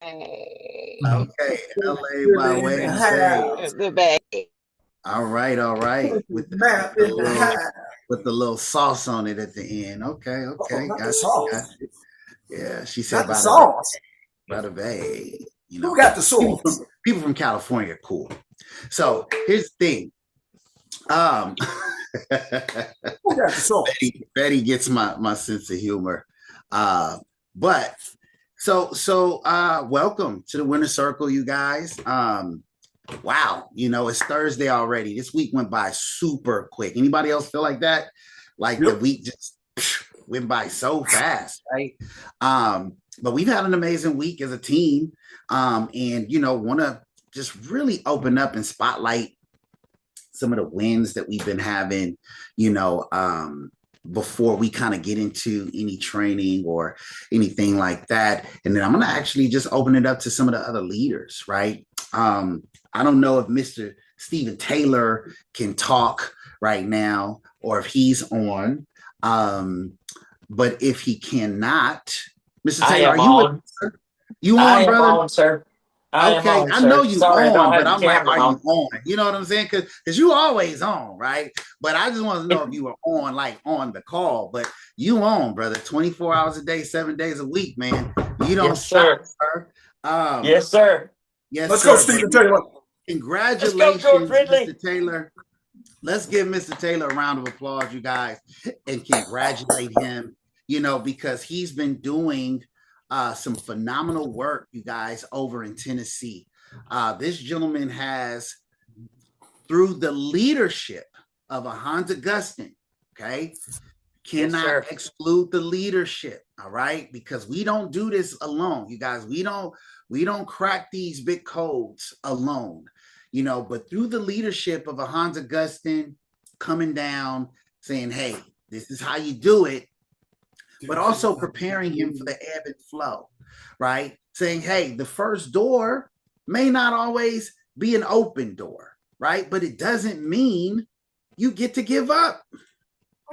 Bay. Okay, LA Really by in way the of day. house. The Bay. All right. With Map the in the little house. sauce on it at the end. Okay, Oh, okay, not the got sauce. you. Yeah, she said Not the by the bay, sauce. by the bay. Who got the People sauce? from California are cool. So here's the thing. Um, Who got the sauce? Betty gets my sense of humor. Uh, but welcome to the winner circle, you guys. Wow, it's Thursday already. This week went by super quick. Anybody else feel like that? Like the Yep. week just went by so fast, right? But we've had an amazing week as a team. And want to just really open up and spotlight some of the wins that we've been having, before we kind of get into any training or anything like that. And then I'm going to actually just open it up to some of the other leaders, right? I don't know if Mr. Stephen Taylor can talk right now or if he's on. But if he cannot, Mr. I Taylor, are am you with on. us? You I on, am brother? on, sir. I am Okay, on, I know sir. you Sorry, I don't on, but have the I'm like, camera are you on. on? You know what I'm saying? Because you always on, right? But I just want to know if you were on, like on the call. But you on, brother, 24 hours a day, 7 days a week, man. You don't Yes, stop, sir. sir. Um, Yes, sir. yes, Let's go, sir. But Stephen Taylor. Let's go, George congratulations, Ridley. Mr. Taylor. Let's give Mr. Taylor a round of applause, you guys, and congratulate him, because he's been doing some phenomenal work, you guys, over in Tennessee. This gentleman has, through the leadership of a Hans Augustine, okay, Yes, cannot sir. exclude the leadership, all right, because we don't do this alone, you guys. We don't crack these big codes alone, but through the leadership of a Hans Augustine coming down saying, hey, this is how you do it, but also preparing him for the ebb and flow, right? Saying, hey, the first door may not always be an open door, right? But it doesn't mean you get to give up.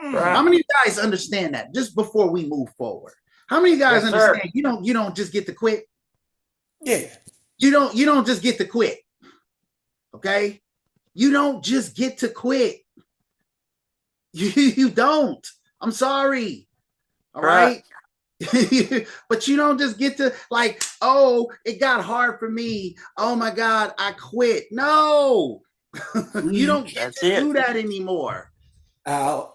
Right. How many of you guys understand that just before we move forward? How many of you guys Yes, sir. understand you don't just get to quit? Yeah. You don't just get to quit. Okay? You don't just get to quit. You don't. I'm sorry. All right. But you don't just get to like, oh, it got hard for me. Oh my God, I quit. No, you don't get That's to do it. that anymore. Ow,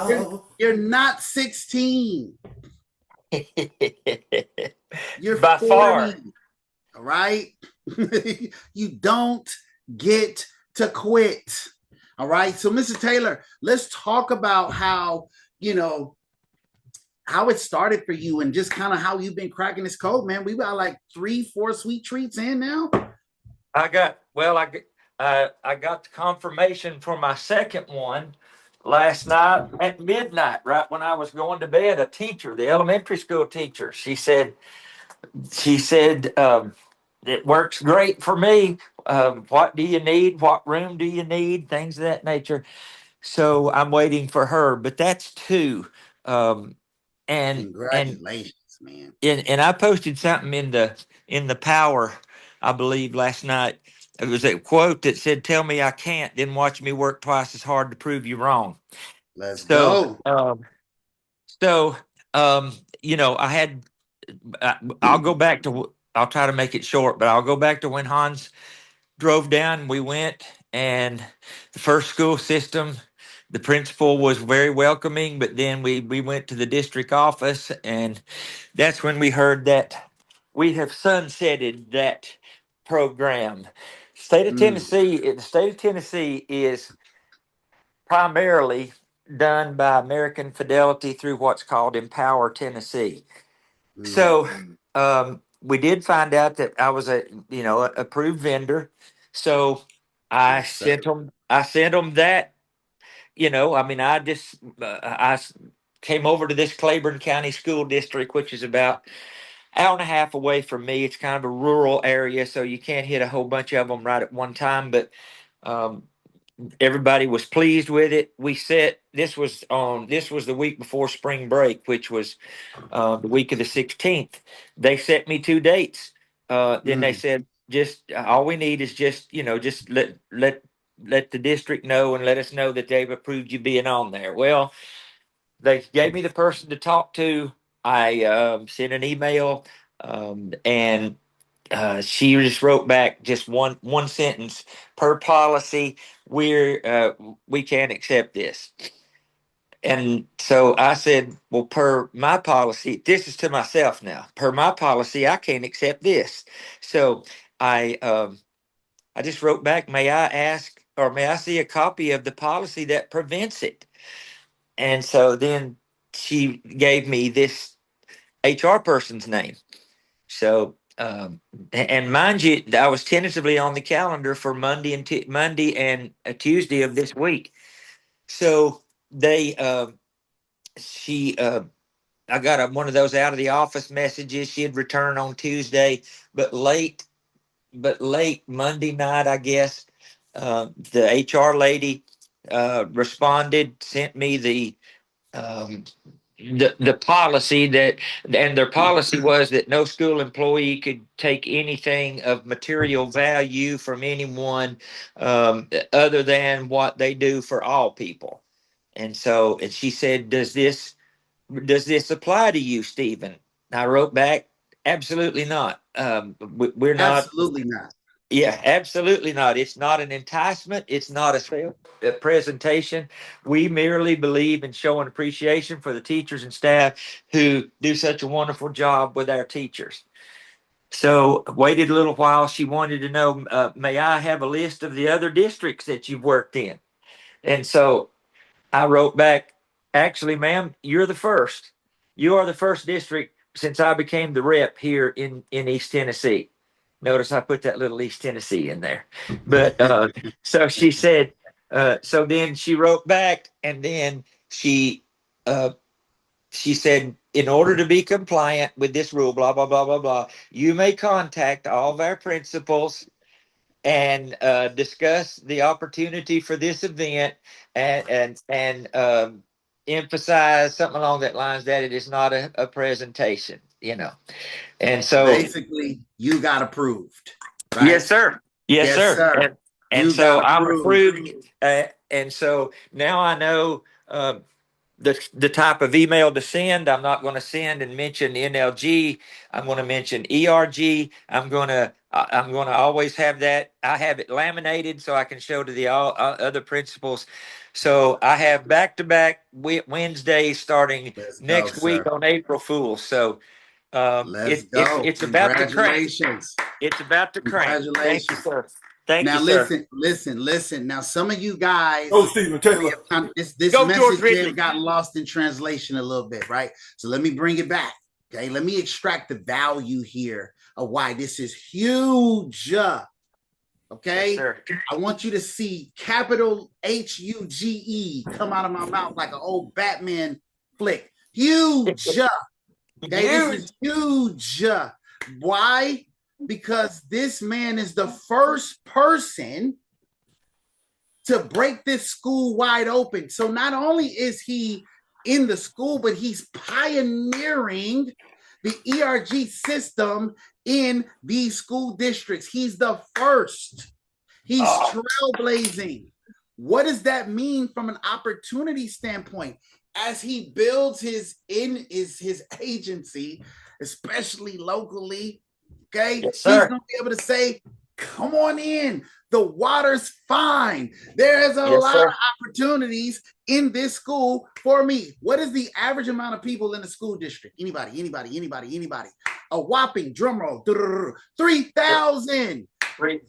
You're, ow. you're not 16. You're By far. 40. All right. You don't get to quit. All right. So, Mr. Taylor, let's talk about how, how it started for you and just kind of how you've been cracking this code, man. We got like 3-4 sweet treats in now. I got the confirmation for my second one last night at midnight, right when I was going to bed. A teacher, the elementary school teacher, she said, it works great for me. What do you need? What room do you need? Things of that nature. So I'm waiting for her, but that's two. Um, and and Congratulations, man. and I posted something in the Power, I believe, last night. It was a quote that said, "Tell me I can't, then watch me work twice as hard to prove you wrong." Let's So, go. so I had. I'll go back to. I'll try to make it short, but I'll go back to when Hans drove down. We went, and the first school system, the principal was very welcoming, but then we went to the district office, and that's when we heard that we have sunsetted that program. The state of Tennessee is primarily done by American Fidelity through what's called Empower Tennessee. So we did find out that I was a approved vendor. So I Yes, sir. sent them that. I mean, I came over to this Claiborne County School District, which is about hour and a half away from me. It's kind of a rural area, so you can't hit a whole bunch of them right at one time. But um, everybody was pleased with it. This was the week before spring break, which was the week of the 16th. They set me two dates. then they said, just all we need is just, just let the district know and let us know that they've approved you being on there. Well, they gave me the person to talk to. I sent an email, and she just wrote back just one sentence: per policy, we can't accept this. And so I said, well, per my policy, this is to myself now. Per my policy, I can't accept this. So I just wrote back, may I ask, or may I see a copy of the policy that prevents it? And so then she gave me this HR person's name. So, and mind you, I was tentatively on the calendar for Monday and Tuesday of this week. So they, I got one of those out of the office messages. She had returned on Tuesday, but late Monday night, I guess, the HR lady responded, sent me um, the policy and their policy was that no school employee could take anything of material value from anyone other than what they do for all people. And she said, does this apply to you, Stephen? I wrote back, absolutely not. We're not. Absolutely not. Yeah, absolutely not. It's not an enticement. It's not a presentation. We merely believe in showing appreciation for the teachers and staff who do such a wonderful job with our teachers. So waited a little while. She wanted to know, may I have a list of the other districts that you've worked in? And so I wrote back, actually, ma'am, you're the first. You are the first district since I became the rep here in East Tennessee. Notice I put that little East Tennessee in there. But so she said, so then she wrote back, and then she said, in order to be compliant with this rule, blah, blah, blah, blah, blah, you may contact all of our principals and discuss the opportunity for this event and emphasize something along that lines that it is not a presentation, And so basically, you got approved, right? yes, sir. Yes, sir. And You so got I'm approved. approved. And so now I know the type of email to send. I'm not going to send and mention NLG. I'm going to mention ERG. I'm going to always have that. I have it laminated so I can show to the all other principals. So I have back-to-back Wednesdays starting Let's go, next week sir. on April Fool's. So Let's go. it's about to crank. Congratulations. It's about to crank. Thank you, Congratulations. sir. Thank Now you, sir. listen. Now some of you guys, Go, Stephen Taylor. this Go, George message may Ridley. have got lost in translation a little bit, right? So let me bring it back. Okay, let me extract the value here of why this is huge. Okay, Yes, sir. I want you to see capital HUGE come out of my mouth like an old Batman flick. Huge. Okay, this is huge. Why? Because this man is the first person to break this school wide open. So not only is he in the school, but he's pioneering the ERG system in these school districts. H's the first. He's trailblazing. What does that mean from an opportunity standpoint? As he builds his agency, especially locally, okay, yes, he's going to be able to say, come on in. The water's fine. There's a lot of opportunities in this school for me. What is the average amount of people in the school district? Anybody? A whopping, drum roll, 3,000.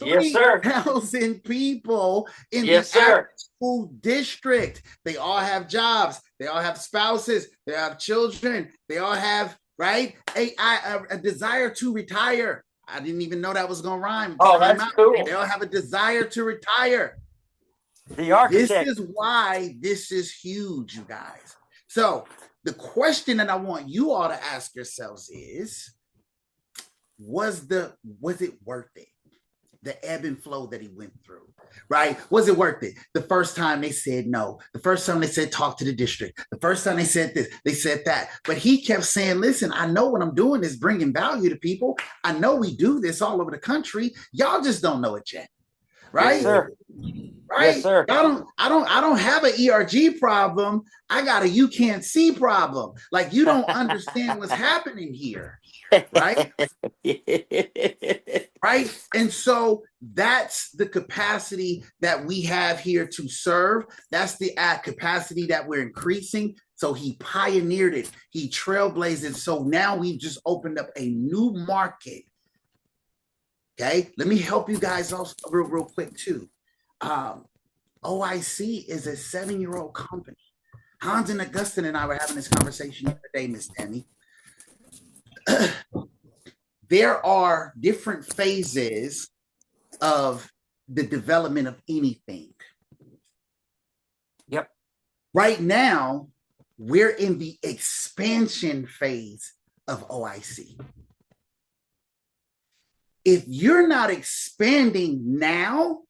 Yes, sir. 3,000 people in yes, the sir. school district. They all have jobs. They all have spouses. They have children. They all have, right, a desire to retire. I didn't even know that was going to rhyme. Oh, that's cool. They all have a desire to retire. The architect. This is why this is huge, you guys. So the question that I want you all to ask yourselves is, was it worth it? the ebb and flow that he went through, right? Was it worth it? The first time they said no. The first time they said talk to the district. The first time they said this, they said that. But he kept saying, listen, I know what I'm doing is bringing value to people. I know we do this all over the country. Y'all just don't know it yet, right? Yes, sir. Right? Yes, sir. I don't have an ERG problem. I got a you can't see problem. Like, you don't understand what's happening here. Right? Right? And so that's the capacity that we have here to serve. That's the capacity that we're increasing. So he pioneered it. He trailblazed it. So now we've just opened up a new market. Okay? Let me help you guys also real quick too. OIC is a 7-year-old company. Hans and Augustine and I were having this conversation the other day, Miss Tammy. There are different phases of the development of anything. Yep. Right now, we're in the expansion phase of OIC. If you're not expanding now,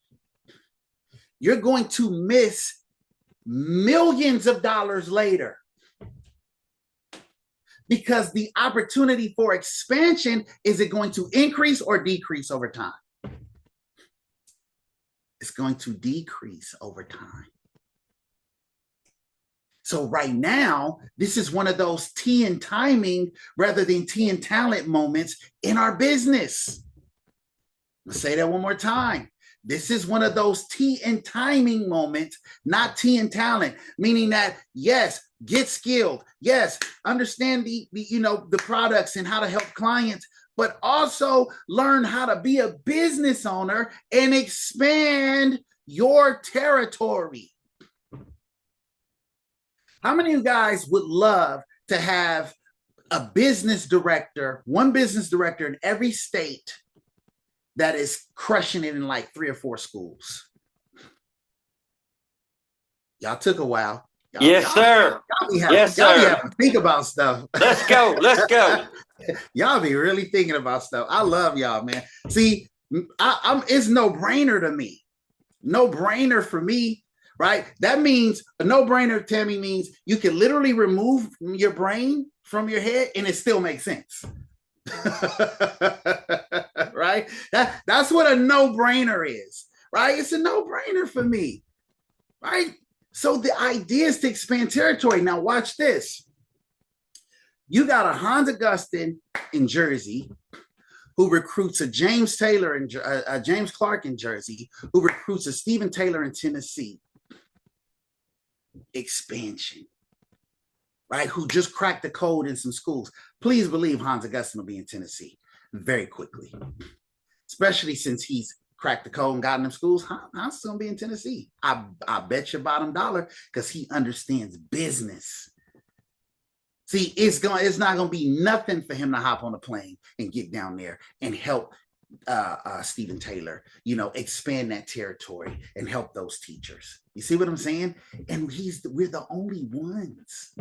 you're going to miss millions of dollars later. Because the opportunity for expansion, is it going to increase or decrease over time? It's going to decrease over time. So right now, this is one of those T in timing rather than T in talent moments in our business. Let's say that one more time. This is one of those T in timing moments, not T in talent, meaning that, yes, get skilled. Yes, understand the products and how to help clients, but also learn how to be a business owner and expand your territory. How many of you guys would love to have a business director, one business director in every state that is crushing it in like 3 or 4 schools? Y'all took a while. Yes, sir. Yes, sir. Y'all be having to think about stuff. Let's go. Let's go. Y'all be really thinking about stuff. I love y'all, man. See, it's no brainer to me. No brainer for me, right? That means a no brainer, Tammy, means you can literally remove your brain from your head and it still makes sense. Right? That's what a no brainer is, right? It's a no brainer for me, right? So the idea is to expand territory. Now watch this. You got a Hans Augustine in Jersey who recruits a James Taylor and James Clark in Jersey, who recruits a Stephen Taylor in Tennessee. Expansion, right? Who just cracked the code in some schools. Please believe Hans Augustine will be in Tennessee very quickly, especially since he's cracked the code and got in them schools. Hans is going to be in Tennessee. I bet you bottom dollar, because he understands business. See, it's not going to be nothing for him to hop on a plane and get down there and help Stephen Taylor, expand that territory and help those teachers. You see what I'm saying? And we're the only ones.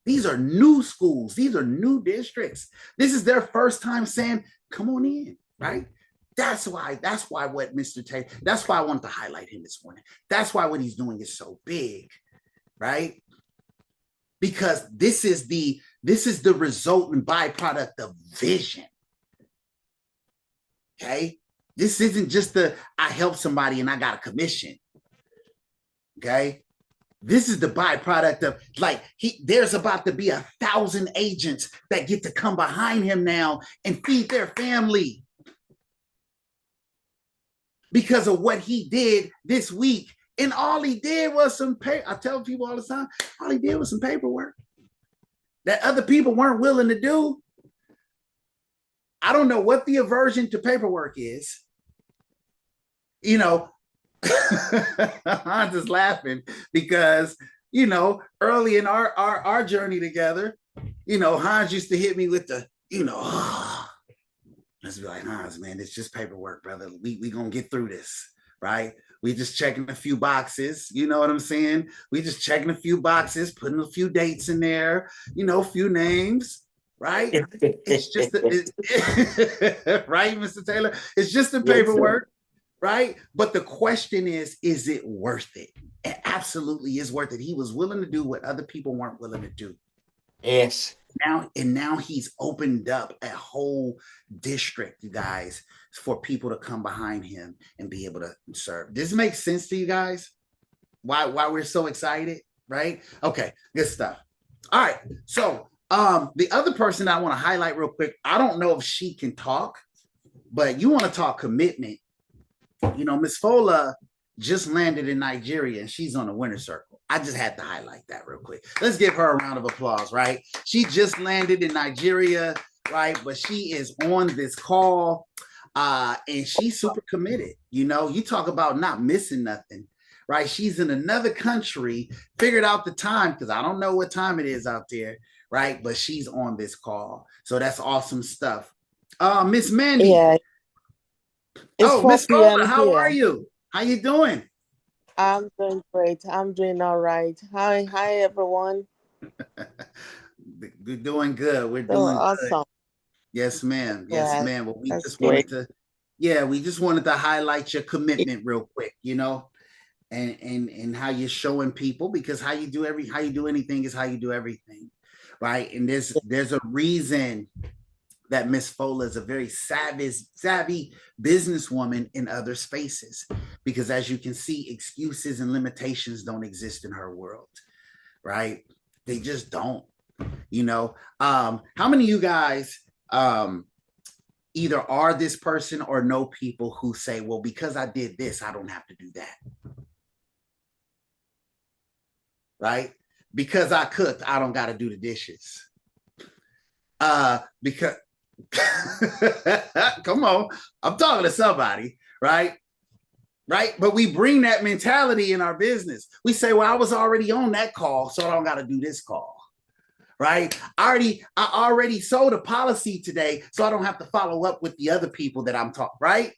These are new schools. These are new districts. This is their first time saying, come on in, right? That's why what Mr. Taylor, that's why I wanted to highlight him this morning. That's why what he's doing is so big, right? Because this is the result and byproduct of vision. Okay? This isn't just I help somebody and I got a commission. Okay? This is the byproduct of, there's about to be 1,000 agents that get to come behind him now and feed their family because of what he did this week. And all he did was some I tell people all the time, all he did was some paperwork that other people weren't willing to do. I don't know what the aversion to paperwork is. I'm just laughing because, early in our journey together, Hans used to hit me with the, let's be like, Hans, man, it's just paperwork, brother. We gonna get through this, right? We just checking a few boxes, you know what I'm saying? We just checking a few boxes, putting a few dates in there, a few names, right? It's just right, Mr. Taylor. It's just the Yes, sir. paperwork, right? But the question is it worth it? It absolutely is worth it. He was willing to do what other people weren't willing to do. Yes. Now he's opened up a whole district, you guys, for people to come behind him and be able to serve. Does this make sense to you guys? Why we're so excited, right? Okay, good stuff. All right, so the other person I want to highlight real quick, I don't know if she can talk, but you want to talk commitment. You know, Miss Fola just landed in Nigeria and she's on the winner's circle. I just had to highlight that real quick. Let's give her a round of applause, right? She just landed in Nigeria, right? But she is on this call and she's super committed. You know, you talk about not missing nothing, right? She's in another country, figured out the time because I don't know what time it is out there, right? But she's on this call. So that's awesome stuff. Miss Mandy. Yeah, it's Oh, 4 Miss Fola, p.m. how are here. you? How you doing? I'm doing great. I'm doing all right. Hi, everyone. We're doing good. We're So doing good. awesome. Yes, ma'am. Yes, Yeah, ma'am. Well, we that's just great. wanted to, yeah, we just wanted to highlight your commitment real quick, you know, and how you're showing people because how you do anything is how you do everything, right? And there's a reason that Miss Fola is a very savvy businesswoman in other spaces because as you can see, excuses and limitations don't exist in her world, right? They just don't. You know, how many of you guys either are this person or know people who say, well, because I did this, I don't have to do that. Right? Because I cooked, I don't got to do the dishes. Because come on, I'm talking to somebody, right? Right? But we bring that mentality in our business. We say, well, I was already on that call, so I don't got to do this call. Right? I already sold a policy today, so I don't have to follow up with the other people that I'm talking, right?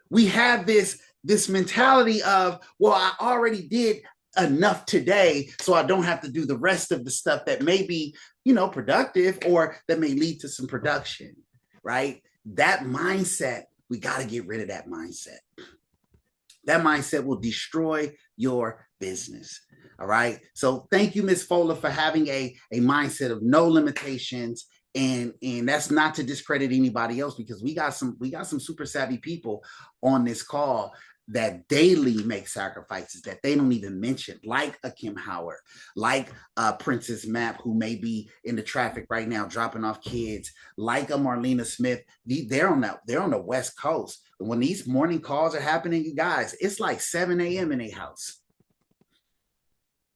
We have this mentality of, well, I already did enough today, so I don't have to do the rest of the stuff that may be, you know, productive or that may lead to some production, right? That mindset, we got to get rid of that mindset. That mindset will destroy your business. All right. So thank you, Ms. Fola, for having a mindset of no limitations. And that's not to discredit anybody else because we got some super savvy people on this call that daily make sacrifices that they don't even mention, like a Kim Howard, like Princess Map, who may be in the traffic right now dropping off kids, like a Marlena Smith. They're on the West Coast. When these morning calls are happening, you guys, it's like 7 a.m. in a house.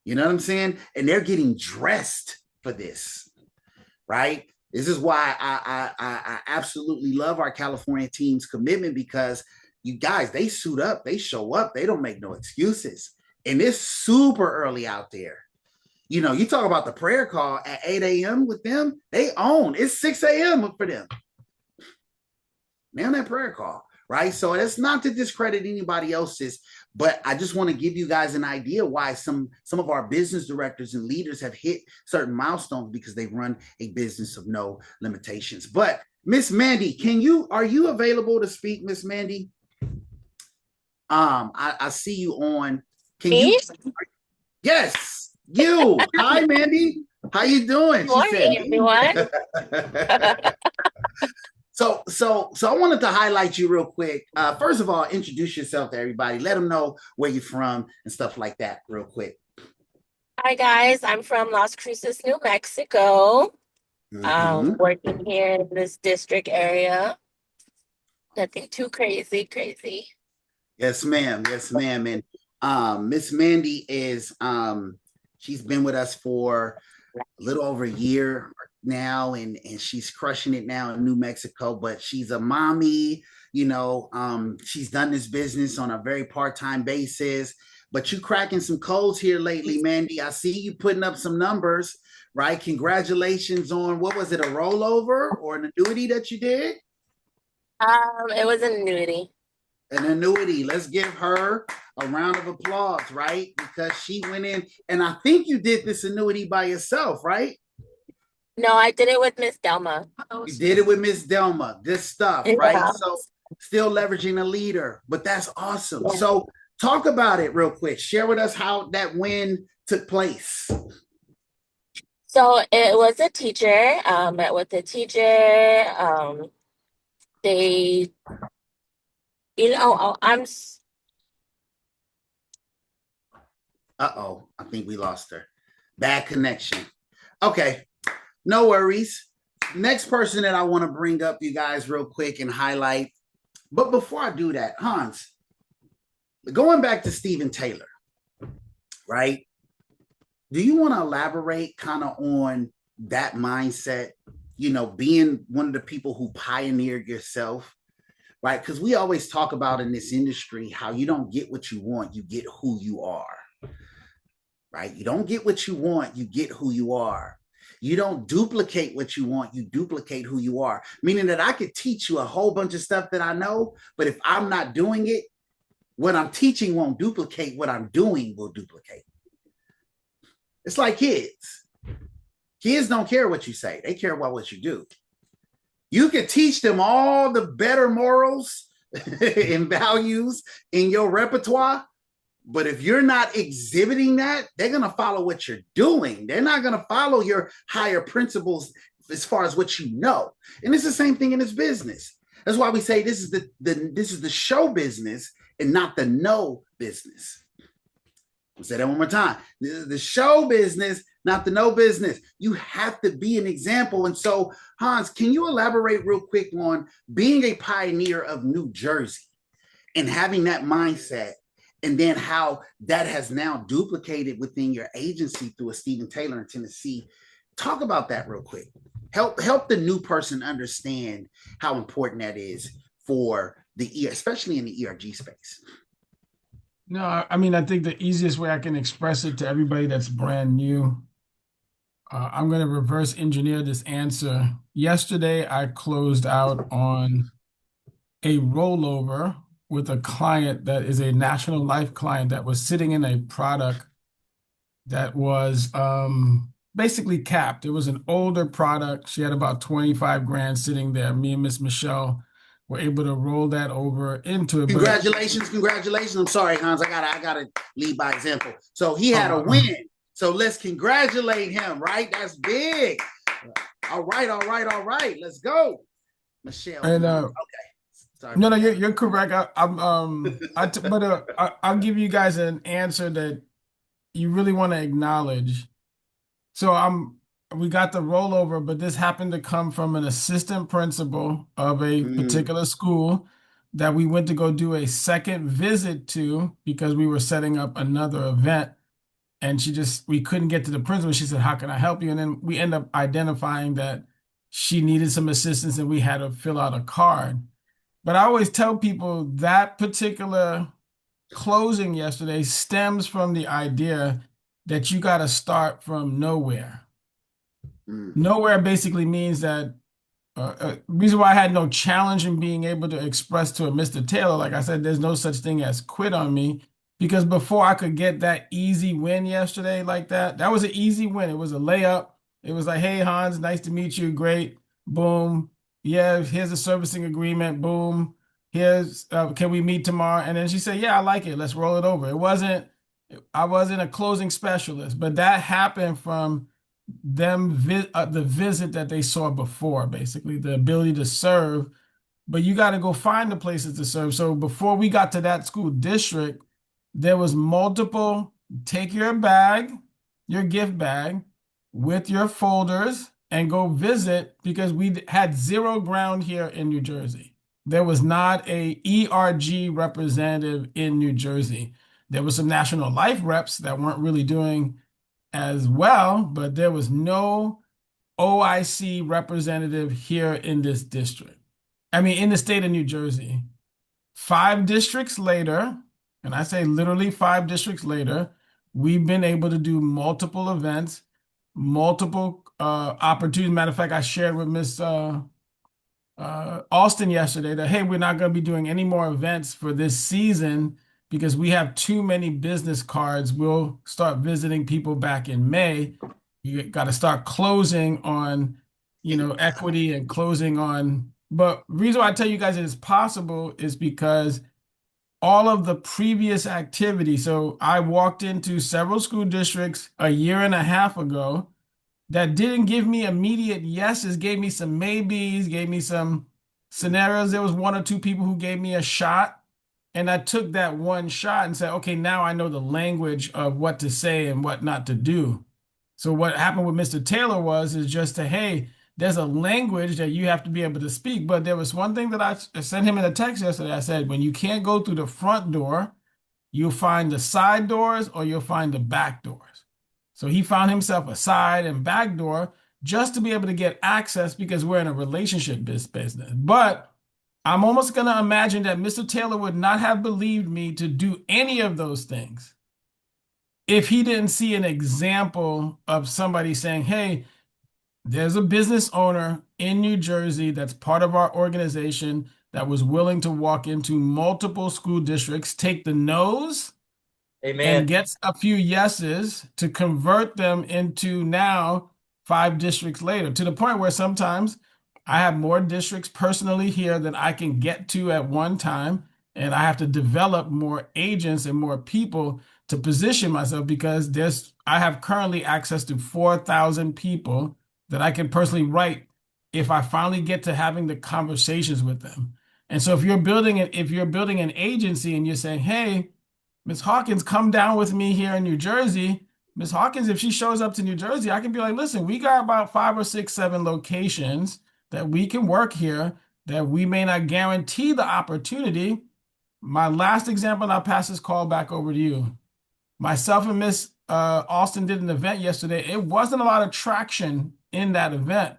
You know what I'm saying? And they're getting dressed for this, right? This is why I absolutely love our California team's commitment because you guys, they suit up, they show up, they don't make no excuses. And it's super early out there. You know, you talk about the prayer call at 8 a.m. with them, they own. It's 6 a.m. for them. They're on that prayer call, right? So it's not to discredit anybody else's, but I just want to give you guys an idea why some of our business directors and leaders have hit certain milestones because they run a business of no limitations. But Miss Mandy, are you available to speak, Miss Mandy? I see you on. Can you? Yes, you. Hi, Mandy. How you doing? Good morning, everyone. So I wanted to highlight you real quick. First of all, introduce yourself to everybody. Let them know where you're from and stuff like that real quick. Hi, guys. I'm from Las Cruces, New Mexico. Working here in this district area. Nothing too crazy. Yes, ma'am. Yes, ma'am. And Miss Mandy is she's been with us for a little over a year now, and she's crushing it now in New Mexico. But she's a mommy, you know. She's done this business on a very part-time basis. But you cracking some codes here lately, Mandy. I see you putting up some numbers, right? Congratulations on what was it, a rollover or an annuity that you did? It was an annuity. An annuity. Let's give her a round of applause, right? Because she went in, and I think you did this annuity by yourself, right? No, I did it with Miss Delma. You did it with Miss Delma. Good stuff, right? Yeah. So still leveraging a leader, but that's awesome. Yeah. So talk about it real quick. Share with us how that win took place. So it was a teacher, met with the teacher. They, I'm, Uh-oh, I think we lost her. Bad connection. Okay, no worries. Next person that I want to bring up, you guys, real quick and highlight. But before I do that, Hans, going back to Stephen Taylor, right? Do you want to elaborate kind of on that mindset, being one of the people who pioneered yourself, right? Because we always talk about in this industry how you don't get what you want, you get who you are, right? You don't get what you want, you get who you are. You don't duplicate what you want, you duplicate who you are. Meaning that I could teach you a whole bunch of stuff that I know, but if I'm not doing it, what I'm teaching won't duplicate, what I'm doing will duplicate. It's like kids. Kids don't care what you say, they care about what you do. You can teach them all the better morals and values in your repertoire, but if you're not exhibiting that, they're going to follow what you're doing. They're not going to follow your higher principles as far as what you know. And it's the same thing in this business. That's why we say this is the show business and not the know business. I'll say that one more time. This is the show business, not the no business. You have to be an example. And so, Hans, can you elaborate real quick on being a pioneer of New Jersey and having that mindset, and then how that has now duplicated within your agency through a Stephen Taylor in Tennessee? Talk about that real quick. Help the new person understand how important that is for especially in the ERG space. No, I mean, I think the easiest way I can express it to everybody that's brand new, I'm going to reverse engineer this answer. Yesterday, I closed out on a rollover with a client that is a National Life client that was sitting in a product that was basically capped. It was an older product. She had about 25 grand sitting there. Me and Miss Michelle were able to roll that over into it. Congratulations. I'm sorry, Hans. I gotta lead by example. So he had a win. So let's congratulate him, right? That's big. All right. Let's go. Michelle. And okay. Sorry. No, you're correct. I'll give you guys an answer that you really want to acknowledge. So we got the rollover, but this happened to come from an assistant principal of a particular school that we went to go do a second visit to because we were setting up another event. And we couldn't get to the principal. She said, "How can I help you?" And then we end up identifying that she needed some assistance and we had to fill out a card. But I always tell people that particular closing yesterday stems from the idea that you got to start from nowhere. Nowhere basically means that reason why I had no challenge in being able to express to a Mr. Taylor, like I said, there's no such thing as quit on me, because before I could get that easy win yesterday like that was an easy win. It was a layup. It was like, "Hey, Hans, nice to meet you. Great. Boom. Yeah, here's a servicing agreement. Boom. Here's, can we meet tomorrow?" And then she said, "Yeah, I like it. Let's roll it over." I wasn't a closing specialist, but that happened from them, the visit that they saw before, basically the ability to serve. But you got to go find the places to serve. So before we got to that school district, there was multiple, take your bag, your gift bag with your folders and go visit, because we had zero ground here in New Jersey. There was not a ERG representative in New Jersey. There was some National Life reps that weren't really doing as well, but there was no OIC representative here in this district. I mean, in the state of New Jersey. 5 districts later, and I say literally 5 districts later, we've been able to do multiple events, multiple opportunities. Matter of fact, I shared with Miss Austin yesterday that, hey, we're not going to be doing any more events for this season because we have too many business cards. We'll start visiting people back in May. You got to start closing on, equity and closing on. But the reason why I tell you guys it is possible is because all of the previous activity. So I walked into several school districts a year and a half ago that didn't give me immediate yeses, gave me some maybes, gave me some scenarios. There was one or two people who gave me a shot. And I took that one shot and said, okay, now I know the language of what to say and what not to do. So what happened with Mr. Taylor is just to, hey, there's a language that you have to be able to speak. But there was one thing that I sent him in a text yesterday. I said, when you can't go through the front door, you'll find the side doors or you'll find the back doors. So he found himself a side and back door just to be able to get access because we're in a relationship business. But I'm almost going to imagine that Mr. Taylor would not have believed me to do any of those things if he didn't see an example of somebody saying, hey, there's a business owner in New Jersey that's part of our organization that was willing to walk into multiple school districts, take the no's Amen. and gets a few yeses to convert them into now 5 districts later, to the point where sometimes I have more districts personally here than I can get to at one time. And I have to develop more agents and more people to position myself because I have currently access to 4,000 people that I can personally write if I finally get to having the conversations with them. And so if you're building an agency and you're saying, hey, Miss Hawkins, come down with me here in New Jersey. Miss Hawkins, if she shows up to New Jersey, I can be like, listen, we got about 5 or 6, 7 locations that we can work here that we may not guarantee the opportunity. My last example, and I'll pass this call back over to you. Myself and Miss Austin did an event yesterday. It wasn't a lot of traction in that event.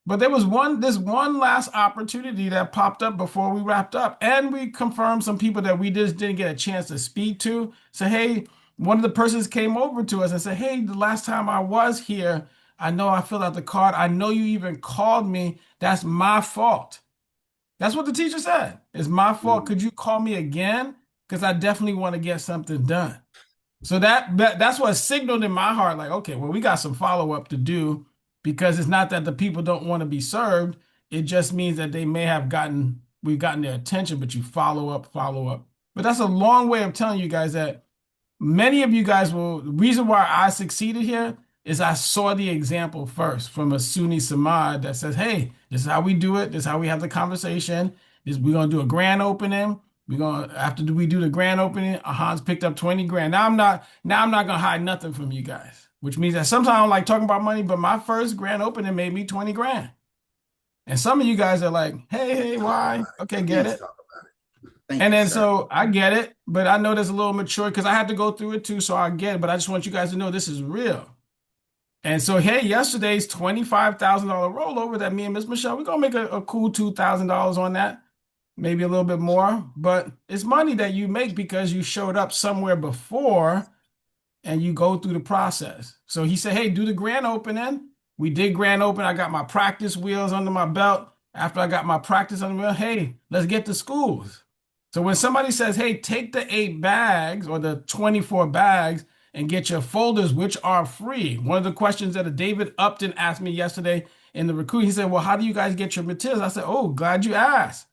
But there was this one last opportunity that popped up before we wrapped up. And we confirmed some people that we just didn't get a chance to speak to. So, hey, one of the persons came over to us and said, hey, the last time I was here, I know I filled out the card. I know you even called me. That's my fault. That's what the teacher said. It's my fault. Could you call me again? Because I definitely want to get something done. So that's what signaled in my heart, like, okay, well, we got some follow-up to do because it's not that the people don't want to be served. It just means that we've gotten their attention, but you follow up. But that's a long way of telling you guys that many of you guys the reason why I succeeded here is I saw the example first from a Sunni Samad that says, hey, this is how we do it. This is how we have the conversation. We're going to do a grand opening. After we do the grand opening, Hans picked up 20 grand. Now I'm not gonna hide nothing from you guys, which means that sometimes I don't like talking about money, but my first grand opening made me 20 grand. And some of you guys are like, hey, why? Okay, get it. And then so I get it, but I know there's a little mature because I had to go through it too, so I get it. But I just want you guys to know this is real. And so, hey, yesterday's $25,000 rollover that me and Miss Michelle, we're gonna make a cool $2,000 on that. Maybe a little bit more, but it's money that you make because you showed up somewhere before and you go through the process. So he said, hey, do the grand opening. We did grand open. I got my practice wheels under my belt. After I got my practice under my belt, hey, let's get to schools. So when somebody says, hey, take the 8 bags or the 24 bags and get your folders, which are free. One of the questions that David Upton asked me yesterday in the recruit, he said, well, how do you guys get your materials? I said, oh, glad you asked.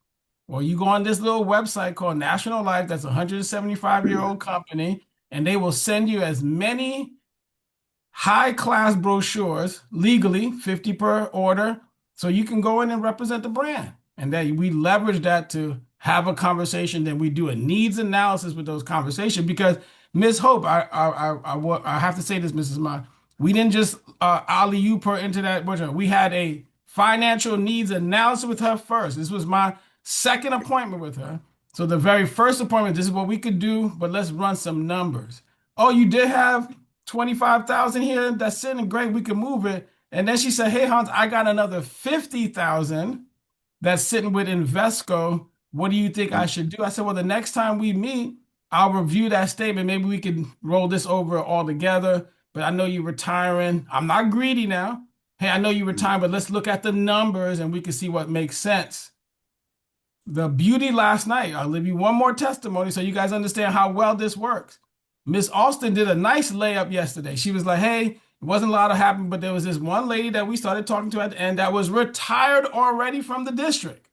Well, you go on this little website called National Life, that's a 175-year-old company, and they will send you as many high-class brochures, legally, 50 per order, so you can go in and represent the brand. And that we leverage that to have a conversation, then we do a needs analysis with those conversations. Because Ms. Hope, I have to say this, Mrs. Ma, we didn't just alley-oop her into that. We had a financial needs analysis with her first. This was my second appointment with her. So the very first appointment, this is what we could do, but let's run some numbers. Oh, you did have 25,000 here. That's sitting great. We can move it. And then she said, hey, Hans, I got another 50,000 that's sitting with Invesco. What do you think I should do? I said, well, the next time we meet, I'll review that statement. Maybe we can roll this over all together. But I know you're retiring. I'm not greedy now. Hey, I know you're retiring, but let's look at the numbers and we can see what makes sense. The beauty last night, I'll give you one more testimony so you guys understand how well this works. Miss Austin did a nice layup yesterday. She was like, hey, It wasn't a lot of happening, but there was this one lady that we started talking to at the end that was retired already from the district.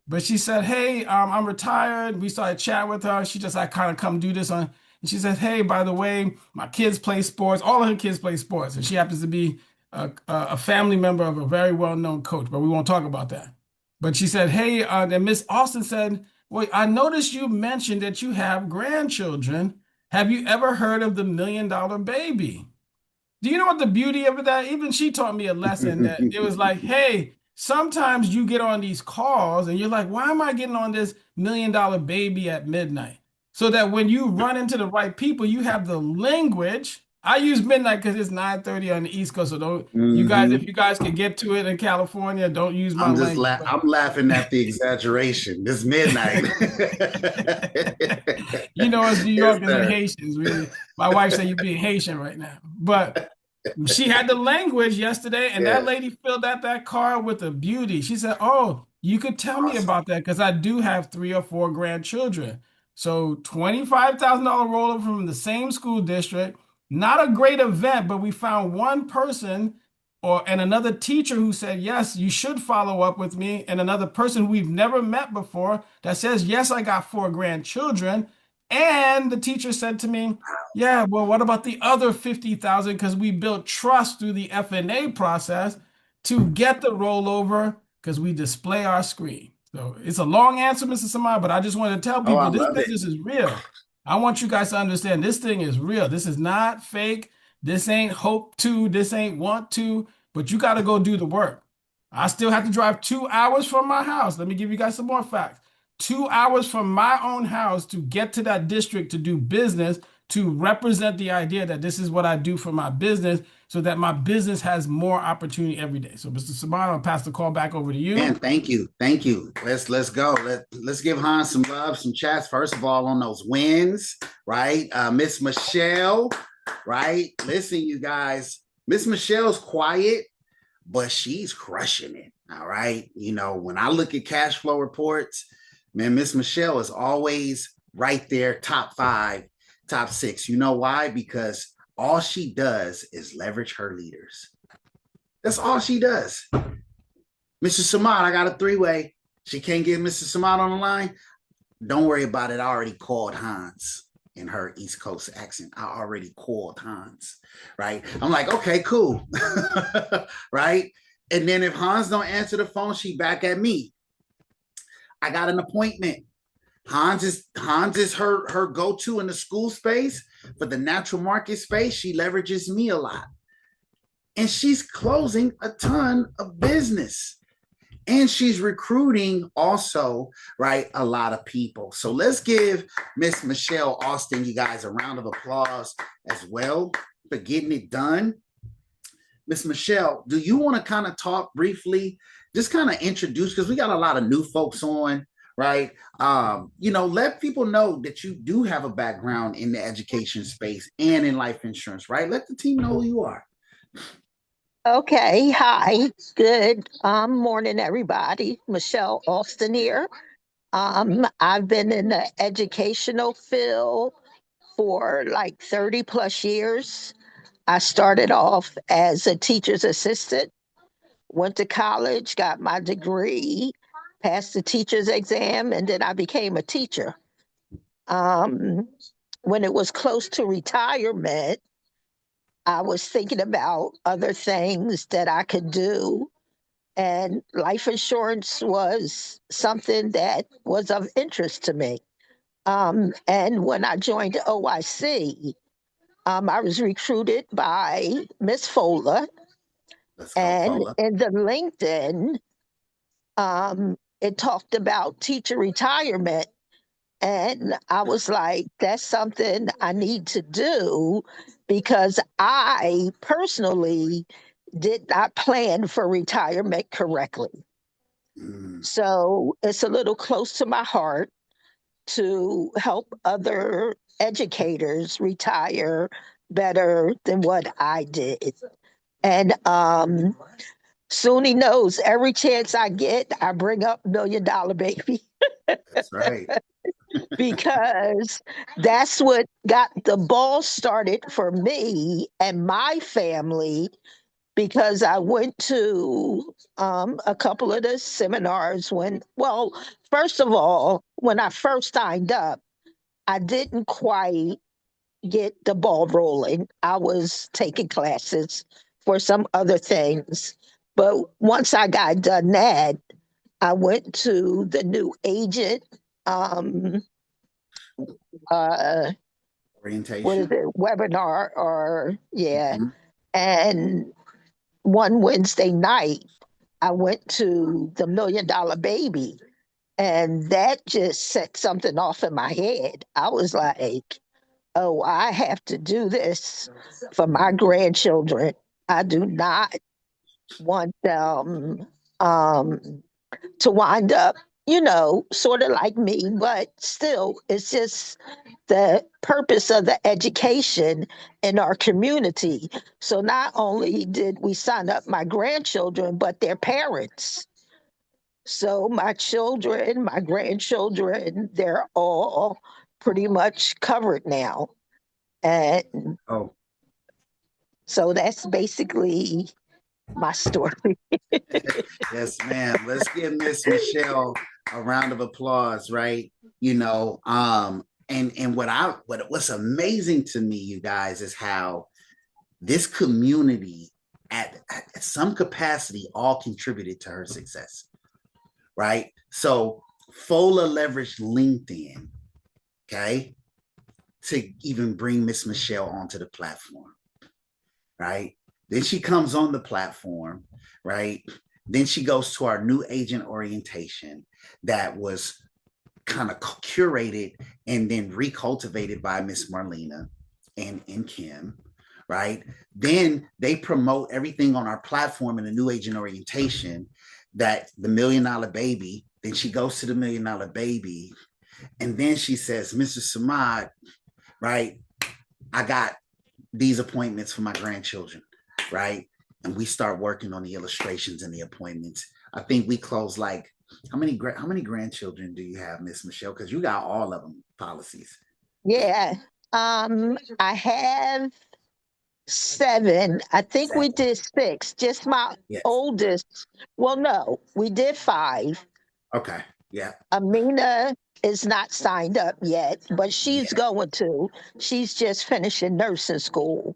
But she said, "Hey, I'm retired." We started chatting with her. She just, I kind of come do this on. And she said, "Hey, by the way, my kids play sports. All of her kids play sports, and she happens to be a family member of a very well-known coach. But we won't talk about that." But she said, "Hey," and Miss Austin said, "Well, I noticed you mentioned that you have grandchildren. Have you ever heard of the $1 Million Baby?" Do you know what the beauty of that? Even she taught me a lesson that it was like, hey, sometimes you get on these calls and you're like, why am I getting on this $1 Million Baby at midnight? So that when you run into the right people, you have the language. I use midnight because it's 9:30 on the East Coast. So don't you guys, if you guys can get to it in California, don't use my language. I'm laughing at the exaggeration. It's midnight. You know, it's New Yes, Yorkers and sir. Haitians. My wife said you're being Haitian right now. But she had the language yesterday, and that Yes. lady filled out that card with a beauty. She said, "Oh, you could tell me Awesome. about that because I do have 3 or 4 grandchildren." So $25,000 rollover from the same school district. Not a great event, but we found one person and another teacher who said, "Yes, you should follow up with me," and another person who we've never met before that says, "Yes, I got 4 grandchildren." And the teacher said to me, "Yeah, well, what about the other 50,000? Because we built trust through the FNA process to get the rollover because we display our screen." So it's a long answer, Mr. Samad, but I just want to tell Oh, I people this love it. business is real. I want you guys to understand this thing is real. This is not fake. This ain't hope to. This ain't want to. But you got to go do the work. I still have to drive 2 hours from my house. Let me give you guys some more facts. 2 hours from my own house to get to that district to do business, to represent the idea that this is what I do for my business so that my business has more opportunity every day. So, Mr. Sabano, I'll pass the call back over to you. Man, thank you. Thank you. Let's go. Let's give Hans some love, some chats. First of all, on those wins, right? Miss Michelle, right? Listen, you guys, Miss Michelle's quiet, but she's crushing it. All right. You know, when I look at cash flow reports, man, Miss Michelle is always right there, top 5, top 6. You know why? Because all she does is leverage her leaders. That's all she does. Mr. Samad, I got a 3-way. She can't get Mr. Samad on the line. Don't worry about it. I already called Hans in her East Coast accent. I already called Hans, right? I'm like, okay, cool, right? And then if Hans don't answer the phone, she back at me. I got an appointment. Hans is her go-to in the school space. For the natural market space, she leverages me a lot. And she's closing a ton of business. And she's recruiting also, right, a lot of people. So let's give Miss Michelle Austin, you guys, a round of applause as well for getting it done. Miss Michelle, do you want to kind of talk briefly, just kind of introduce, because we got a lot of new folks on, right? You know, let people know that you do have a background in the education space and in life insurance, right? Let the team know who you are. Okay, hi, good morning, everybody. Michelle Austin here. I've been in the educational field for like 30 plus years. I started off as a teacher's assistant, went to college, got my degree, passed the teacher's exam, and then I became a teacher. When it was close to retirement, I was thinking about other things that I could do. And life insurance was something that was of interest to me. And when I joined OIC, I was recruited by Miss Fola. Let's go, And Fola. in the LinkedIn, it talked about teacher retirement. And I was like, that's something I need to do because I personally did not plan for retirement correctly. So it's a little close to my heart to help other educators retire better than what I did. And Suni knows every chance I get, I bring up $1 Million Baby. That's right. because that's what got the ball started for me and my family. Because I went to a couple of the seminars well, first of all, when I first signed up, I didn't quite get the ball rolling. I was taking classes for some other things. But once I got done that, I went to the new agent um what is Orientation. it, webinar, or yeah. Mhm. And one Wednesday night I went to the $1 Million Baby, and that just set something off in my head. I was like, oh, I have to do this for my grandchildren. I do not want them to wind up, sort of like me, but still, it's just the purpose of the education in our community. So not only did we sign up my grandchildren, but their parents. So my children, my grandchildren, they're all pretty much covered now. And Oh, so that's basically my story. yes, ma'am. Let's give Miss Michelle a round of applause, right? And what's amazing to me, you guys, is how this community at some capacity all contributed to her success, right? So Fola leveraged LinkedIn, okay, to even bring Miss Michelle onto the platform, right? Then she comes on the platform, right? Then she goes to our new agent orientation that was kind of curated and then recultivated by Miss Marlena and Kim, right? Then they promote everything on our platform in the new agent orientation, that the $1 Million Baby. Then she goes to the $1 Million Baby, and then she says, Mr. Samad, right? I got these appointments for my grandchildren, right? And we start working on the illustrations and the appointments. I think we close like how many grandchildren do you have, Miss Michelle? Because you got all of them policies. Yeah. I have 7. I think 7. we did 6. Just my Yes. oldest. Well, no, we did 5. Okay. Yeah. Amina is not signed up yet, but she's Yeah. going to. She's just finishing nursing school.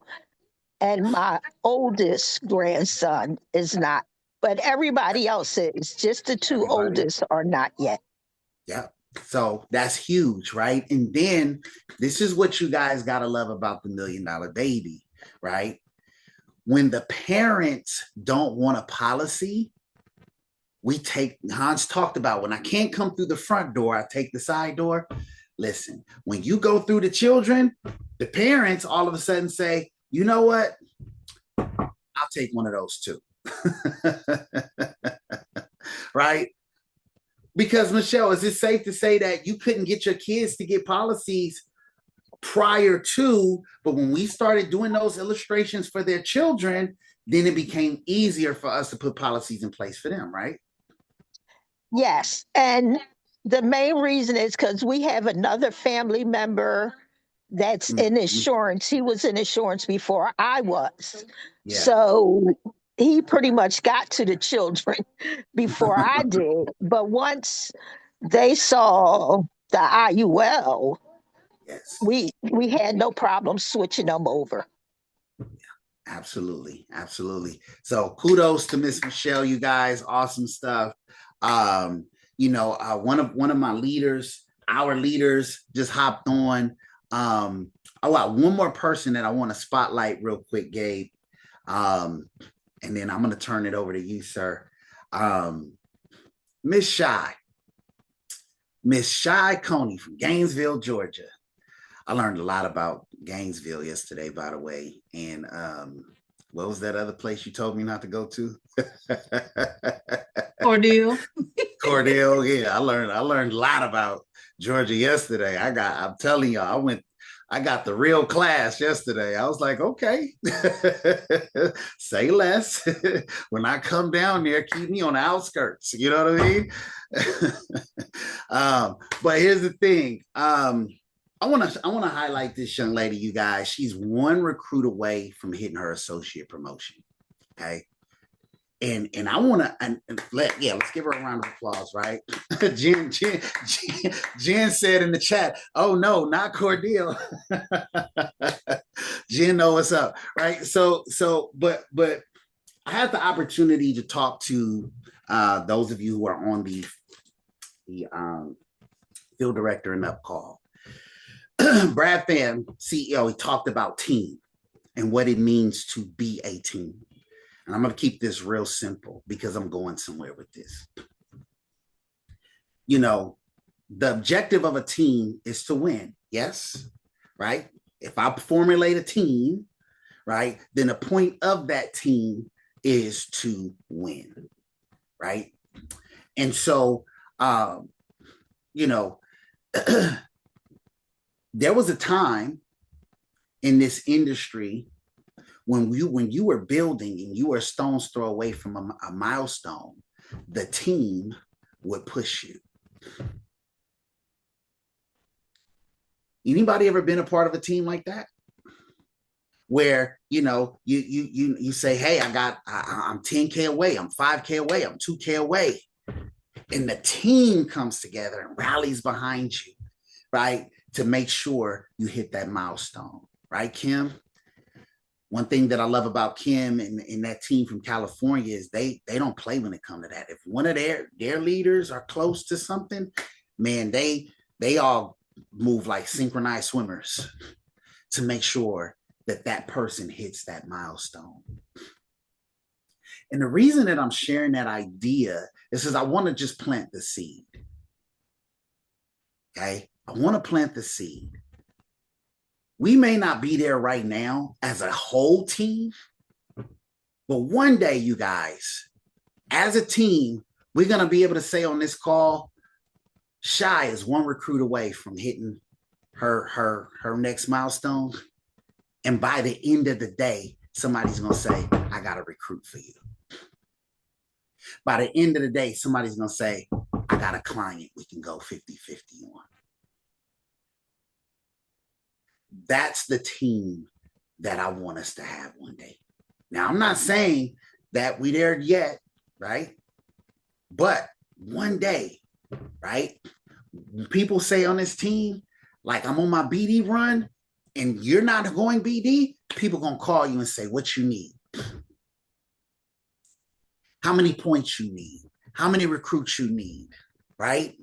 And my oldest grandson is not. But everybody else is. Just the 2 Everybody. oldest are not yet. Yeah. So that's huge, right? And then this is what you guys got to love about the $1 Million Baby, right? When the parents don't want a policy, Hans talked about, when I can't come through the front door, I take the side door. Listen, when you go through the children, the parents all of a sudden say, you know what? I'll take one of those too. Right? Because Michelle, is it safe to say that you couldn't get your kids to get policies prior to, but when we started doing those illustrations for their children, then it became easier for us to put policies in place for them, right? Yes. And the main reason is because we have another family member that's in insurance. He was in insurance before I was. Yeah. So he pretty much got to the children before I did. But once they saw the IUL, Yes. we had no problem switching them over. Absolutely. Absolutely. So kudos to Miss Michelle, you guys. Awesome stuff. One of my leaders, our leaders, just hopped on. I got one more person that I want to spotlight real quick, Gabe. And then I'm going to turn it over to you, sir. Miss Shy Coney from Gainesville, Georgia. I learned a lot about Gainesville yesterday, by the way. And what was that other place you told me not to go to? Cordell. Cordell, yeah. I learned a lot about Georgia yesterday. I'm telling y'all, I got the real class yesterday. I was like, okay, say less. When I come down there, keep me on the outskirts. You know what I mean? But here's the thing. I want to highlight this young lady, you guys. She's one recruit away from hitting her associate promotion. Okay. And I want to let's give her a round of applause, right? Jen said in the chat, "Oh no, not Cordell." Jen know what's up, right? But I had the opportunity to talk to those of you who are on the field director and up call. Brad Pham, CEO, he talked about team and what it means to be a team. And I'm going to keep this real simple because I'm going somewhere with this. You know, the objective of a team is to win. Yes. Right. If I formulate a team, right, then the point of that team is to win. Right. And so, you know, there was a time in this industry when you were building and you were a stone's throw away from a milestone, the team would push you. Anybody ever been a part of a team like that? Where, you know, you say, hey, I'm 10K away, I'm 5K away, I'm 2K away. And the team comes together and rallies behind you, right? To make sure you hit that milestone, right, Kim? One thing that I love about Kim and that team from California is they don't play when it comes to that. If one of their leaders are close to something, man, they all move like synchronized swimmers to make sure that person hits that milestone. And the reason that I'm sharing that idea is because I want to just plant the seed. Okay? I want to plant the seed. We may not be there right now as a whole team, but one day, you guys, as a team, we're going to be able to say on this call, Shy is one recruit away from hitting her next milestone. And by the end of the day, somebody's going to say, I got a recruit for you. By the end of the day, somebody's going to say, I got a client we can go 50-50 on. That's the team that I want us to have one day. Now, I'm not saying that we're there yet, right? But one day, right? People say on this team, like I'm on my BD run and you're not going BD, people going to call you and say, what you need? How many points you need? How many recruits you need, right?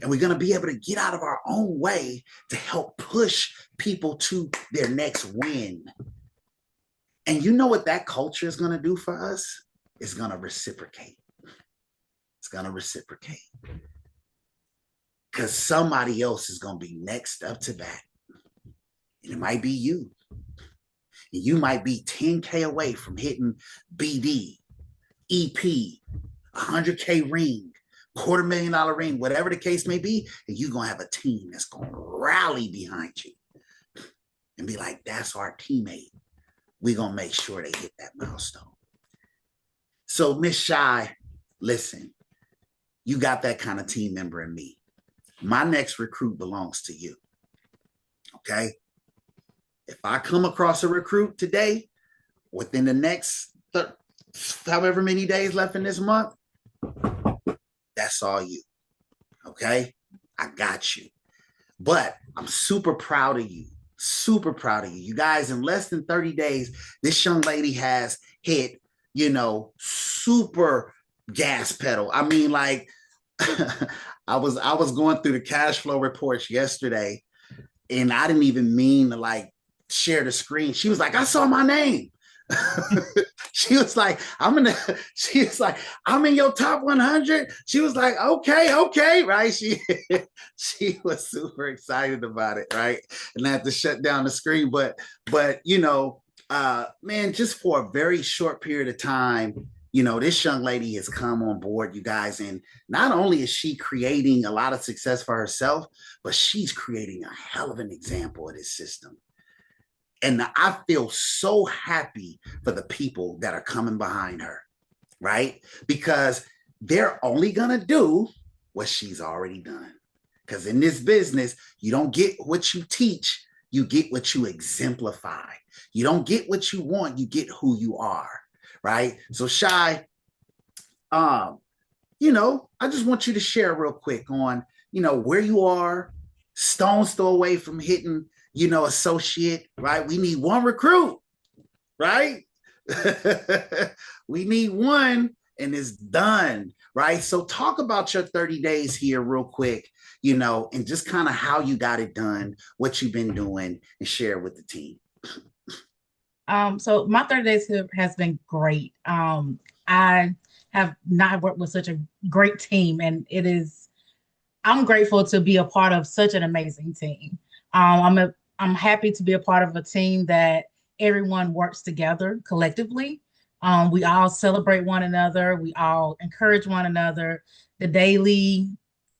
And we're going to be able to get out of our own way to help push people to their next win. And you know what that culture is going to do for us? It's going to reciprocate. It's going to reciprocate. Because somebody else is going to be next up to bat. And it might be you. And you might be 10K away from hitting BD, EP, 100K ring, $250,000 ring, whatever the case may be, and you're going to have a team that's going to rally behind you and be like, that's our teammate. We're going to make sure they hit that milestone. So, Miss Shy, listen, you got that kind of team member in me. My next recruit belongs to you. Okay? If I come across a recruit today, within the next however many days left in this month, that's all you. Okay? I got you. But I'm super proud of you. Super proud of you. You guys, in less than 30 days, this young lady has hit, super gas pedal. I mean, like, I was going through the cash flow reports yesterday, and I didn't even mean to like share the screen. She was like, I saw my name. She was like, I'm in your top 100. She was like, okay, right? She was super excited about it, right? And I had to shut down the screen. But man, just for a very short period of time, You know, this young lady has come on board, you guys, and not only is she creating a lot of success for herself, but she's creating a hell of an example of this system. And I feel so happy for the people that are coming behind her, right? Because they're only going to do what she's already done. Because in this business, you don't get what you teach, you get what you exemplify. You don't get what you want, you get who you are, right? So Shy, you know, I just want you to share real quick on, you know, where you are, stone's throw away from hitting, you know, associate, right? We need one recruit, right? We need one and it's done, right? So talk about your 30 days here real quick, you know, and just kind of how you got it done, what you've been doing, and share with the team. So my 30 days here has been great. I have not worked with such a great team, and I'm grateful to be a part of such an amazing team. I'm happy to be a part of a team that everyone works together collectively. We all celebrate one another. We all encourage one another. The daily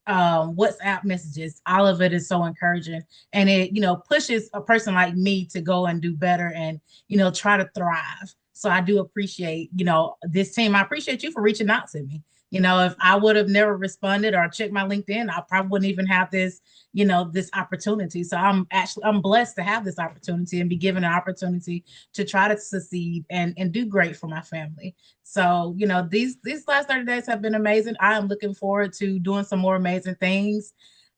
WhatsApp messages, all of it is so encouraging, and it, you know, pushes a person like me to go and do better and, you know, try to thrive. So I do appreciate, you know, this team. I appreciate you for reaching out to me. You know, if I would have never responded or checked my LinkedIn, I probably wouldn't even have this, you know, this opportunity. So I'm blessed to have this opportunity and be given an opportunity to try to succeed and do great for my family. So, you know, these last 30 days have been amazing. I am looking forward to doing some more amazing things.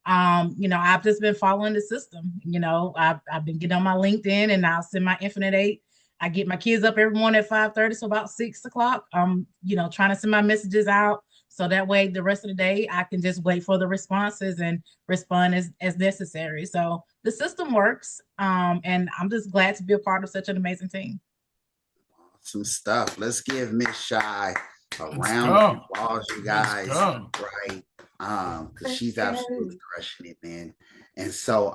You know, I've just been following the system. You know, I've been getting on my LinkedIn, and I'll send my Infinite 8. I get my kids up every morning at 5:30, so about 6 o'clock. I'm, you know, trying to send my messages out, so that way the rest of the day I can just wait for the responses and respond as necessary. So the system works, and I'm just glad to be a part of such an amazing team. Some stuff. Let's give Miss Shy a round of applause, you guys, right? Because she's absolutely crushing it, man. And so,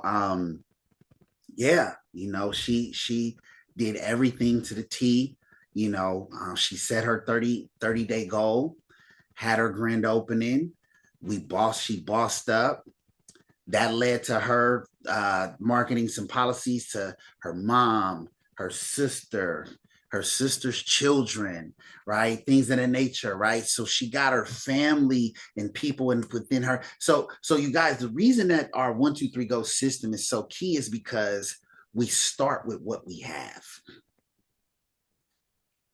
yeah, you know, she did everything to the T. You know, she set her 30-day goal, had her grand opening. She bossed up. That led to her marketing some policies to her mom, her sister, her sister's children, right? Things of that nature, right? So she got her family and people within her. So you guys, the reason that our 1, 2, 3 go system is so key is because we start with what we have,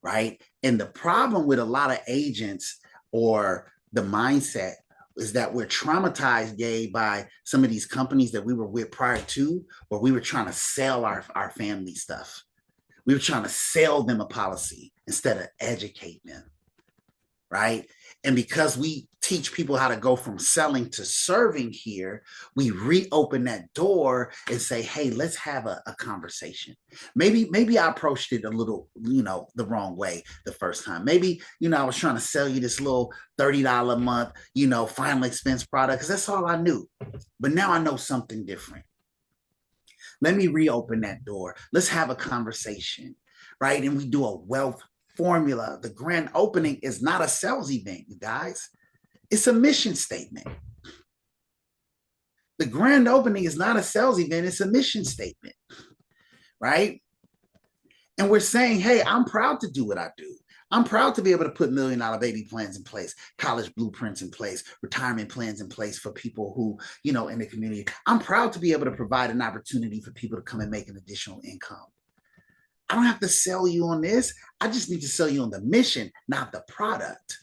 right? And the problem with a lot of agents or the mindset is that we're traumatized, Gabe, by some of these companies that we were with prior to, or we were trying to sell our family stuff. We were trying to sell them a policy instead of educate them, right? And because we teach people how to go from selling to serving here, we reopen that door and say, hey, let's have a conversation. Maybe I approached it a little, you know, the wrong way the first time. Maybe, you know, I was trying to sell you this little $30 a month, you know, final expense product, because that's all I knew. But now I know something different. Let me reopen that door. Let's have a conversation, right? And we do a wealth formula. The grand opening is not a sales event, you guys. It's a mission statement. The grand opening is not a sales event. It's a mission statement, right? And we're saying, hey, I'm proud to do what I do. I'm proud to be able to put $1 million baby plans in place, college blueprints in place, retirement plans in place for people who, you know, in the community. I'm proud to be able to provide an opportunity for people to come and make an additional income. I don't have to sell you on this. I just need to sell you on the mission, not the product.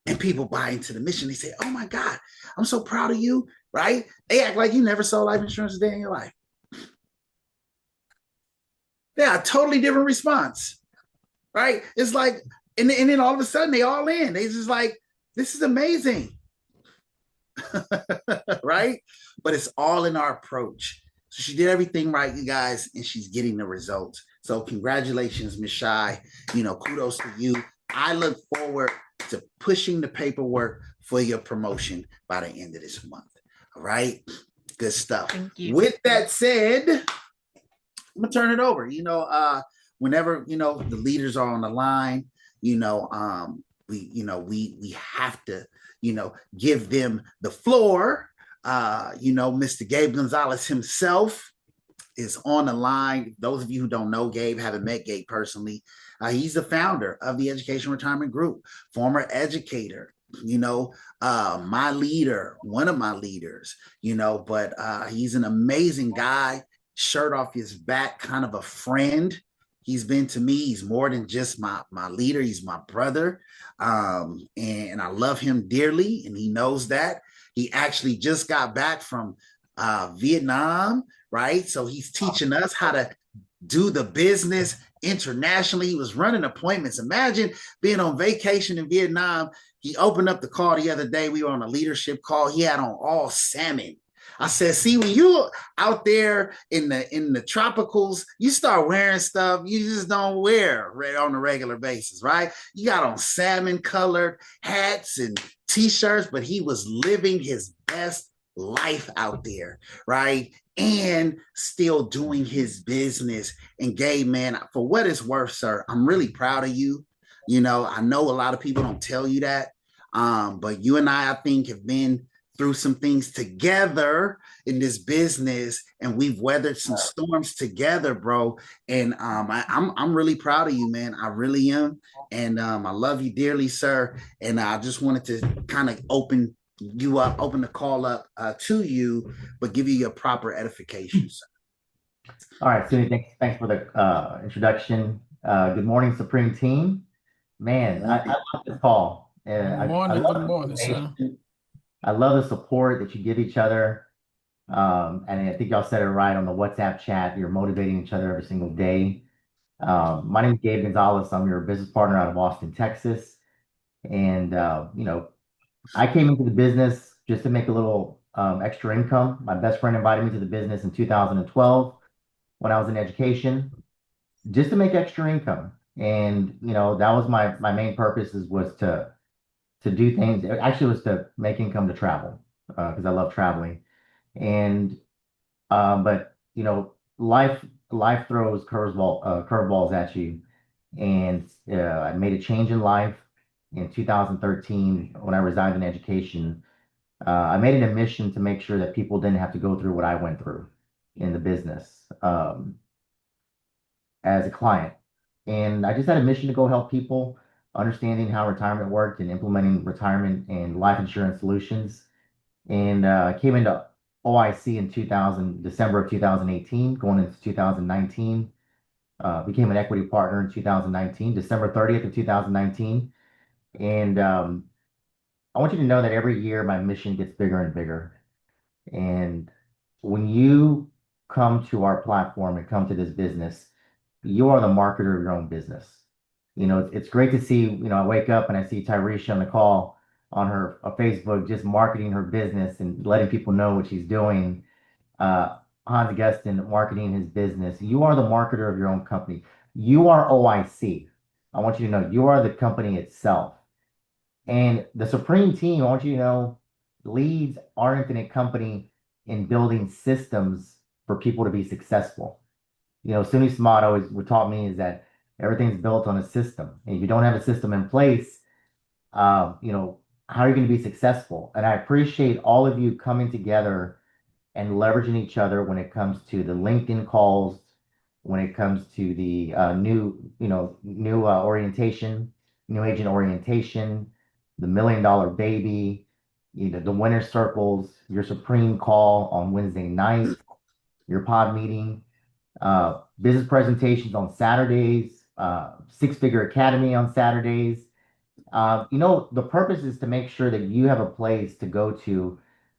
And people buy into the mission. They say, oh my God, I'm so proud of you, right? They act like you never sold life insurance a day in your life. Yeah, a totally different response, right? It's like, and then all of a sudden they all in. They just like, this is amazing, right? But it's all in our approach. So she did everything right, you guys, and she's getting the results. So congratulations, Ms. Shy. You know, kudos to you. I look forward to pushing the paperwork for your promotion by the end of this month. All right? Good stuff. Thank you. With that said, I'm gonna turn it over. You know, whenever, the leaders are on the line, we have to, give them the floor. Mr. Gabe Gonzalez himself is on the line. Those of you who don't know Gabe, haven't met Gabe personally, he's the founder of the Education Retirement Group, former educator, my leader, one of my leaders, but he's an amazing guy, shirt off his back, kind of a friend. He's been to me. He's more than just my leader. He's my brother. And I love him dearly, and he knows that. He actually just got back from Vietnam, right? So he's teaching us how to do the business internationally. He was running appointments. Imagine being on vacation in Vietnam. He opened up the call the other day. We were on a leadership call. He had on all salmon. I said, see, when you're out there in the tropicals, you start wearing stuff you just don't wear on a regular basis, right? You got on salmon colored hats and t-shirts, but he was living his best life out there, right? And still doing his business. And Gabe, man, for what it's worth, sir, I'm really proud of you. I know a lot of people don't tell you that, but you and I think, have been through some things together in this business, and we've weathered some storms together, bro. And I'm really proud of you, man. I really am. And I love you dearly, sir. And I just wanted to kind of open the call up to you, but give you your proper edification, sir. All right, Sunny, thanks for the introduction. Good morning, Supreme Team. Man, I love this call. Good morning, sir. I love the support that you give each other. And I think y'all said it right on the WhatsApp chat. You're motivating each other every single day. My name is Gabe Gonzalez. I'm your business partner out of Austin, Texas. And, I came into the business just to make a little extra income. My best friend invited me to the business in 2012 when I was in education, just to make extra income. And, that was my main purpose, was to do things. It actually was to make income to travel, because I love traveling. And but life throws curveballs at you. And I made a change in life in 2013 when I resigned in education. I made it a mission to make sure that people didn't have to go through what I went through in the business as a client. And I just had a mission to go help people understanding how retirement worked and implementing retirement and life insurance solutions. And I came into OIC in December of 2018, going into 2019. Became an equity partner in 2019, December 30th of 2019. And I want you to know that every year my mission gets bigger and bigger. And when you come to our platform and come to this business, you are the marketer of your own business. It's great to see, I wake up and I see Tyresha on the call on her Facebook, just marketing her business and letting people know what she's doing. Hans Augustin marketing his business. You are the marketer of your own company. You are OIC. I want you to know you are the company itself. And the Supreme Team, I want you to know, leads our infinite company in building systems for people to be successful. Sunni motto is what taught me is that everything's built on a system. And if you don't have a system in place, how are you going to be successful? And I appreciate all of you coming together and leveraging each other when it comes to the LinkedIn calls, when it comes to the new orientation, new agent orientation, the $1 Million Baby, the winner circles, your Supreme call on Wednesday night, your pod meeting, business presentations on Saturdays, Six Figure Academy on Saturdays. The purpose is to make sure that you have a place to go to